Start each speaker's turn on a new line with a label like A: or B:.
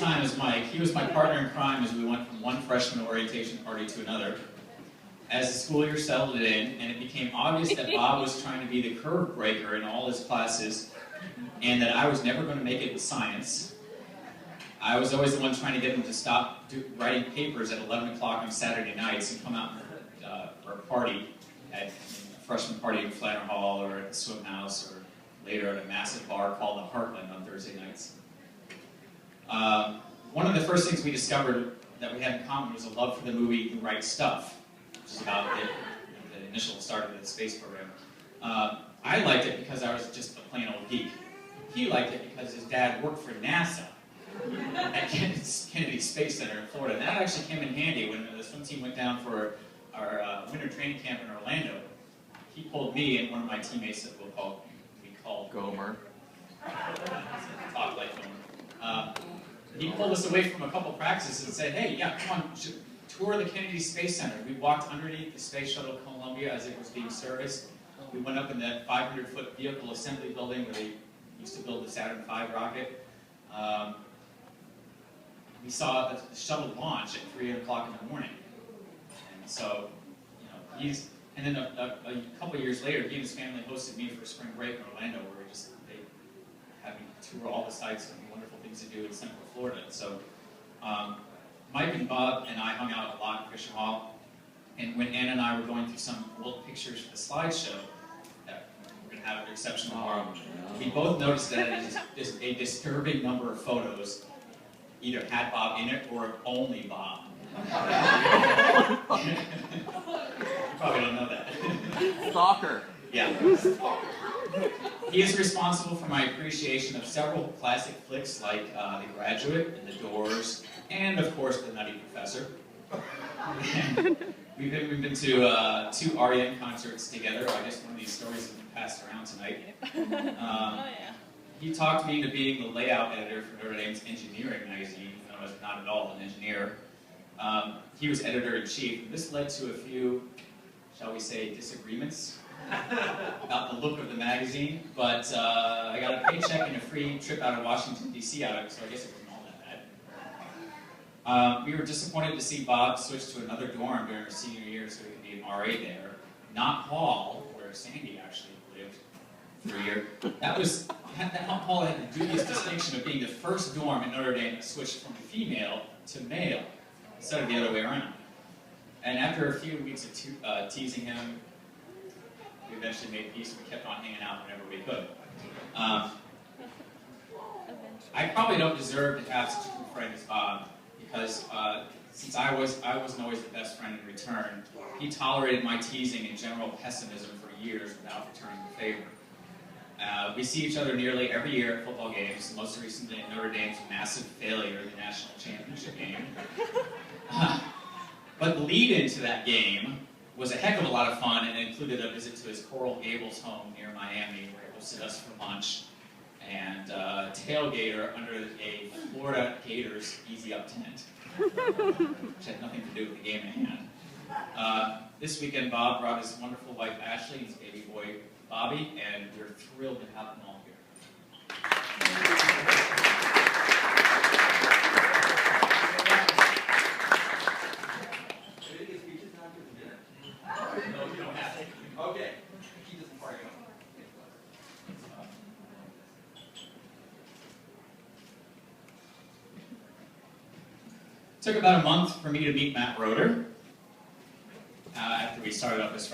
A: time as Mike. He was my partner in crime as we went from one freshman orientation party to another. As the school year settled in, and it became obvious that Bob was trying to be the curve breaker in all his classes, and that I was never going to make it in science, I was always the one trying to get him to stop writing papers at 11 o'clock on Saturday nights and come out for a party, at a freshman party in Flanner Hall or at the swim house or later at a massive bar called the Heartland on Thursday nights. One of the first things we discovered that we had in common was a love for the movie The Right Stuff, which is about the initial start of the space program. I liked it because I was just a plain old geek. He liked it because his dad worked for NASA at Kennedy Space Center in Florida. And that actually came in handy when the swim team went down for our winter training camp in Orlando. He pulled me and one of my teammates that we called
B: Gomer.
A: Talk like Gomer. He pulled us away from a couple practices and said, "Hey, yeah, come on, tour the Kennedy Space Center." We walked underneath the Space Shuttle Columbia as it was being serviced. We went up in that 500-foot vehicle assembly building where they used to build the Saturn V rocket. We saw the shuttle launch at 3 o'clock in the morning. And so, and then a couple years later, he and his family hosted me for spring break in Orlando, where they had me tour all the sites and wonderful things to do in Central Florida. So, Mike and Bob and I hung out a lot in Fisher Hall, and when Anna and I were going through some old pictures for the slideshow that we're going to have at the reception tomorrow, we both noticed that a disturbing number of photos either had Bob in it or only Bob. You probably don't know that.
B: Stalker.
A: Yeah. He is responsible for my appreciation of several classic flicks like The Graduate and The Doors, and of course The Nutty Professor. We've been to 2 REM concerts together. I guess one of these stories has been passed around tonight. He talked me into being the layout editor for Notre Dame's engineering magazine, even though I was not at all an engineer. He was editor-in-chief. This led to a few, shall we say, disagreements about the look of the magazine, but I got a paycheck and a free trip out of Washington, D.C. out of it, so I guess it wasn't all that bad. We were disappointed to see Bob switch to another dorm during her senior year so he could be an RA there, not Hall, where Sandy actually lived for a year. That Hall had the dubious distinction of being the first dorm in Notre Dame that switched from female to male, instead of the other way around. And after a few weeks of teasing him, we eventually made peace and we kept on hanging out whenever we could. I probably don't deserve to have such a good friend as Bob, because since I wasn't always the best friend in return, he tolerated my teasing and general pessimism for years without returning the favor. We see each other nearly every year at football games, most recently at Notre Dame's massive failure in the national championship game. But the lead-in to that game was a heck of a lot of fun, and it included a visit to his Coral Gables home near Miami, where he hosted us for lunch, and tailgater under a Florida Gators Easy Up tent, which had nothing to do with the game at hand. This weekend, Bob brought his wonderful wife Ashley and his baby boy Bobby, and we're thrilled to have them all here. No, you don't have to. Okay. Keep this party going. Took about a month for me to meet Matt Roeder after we started up as freshmen.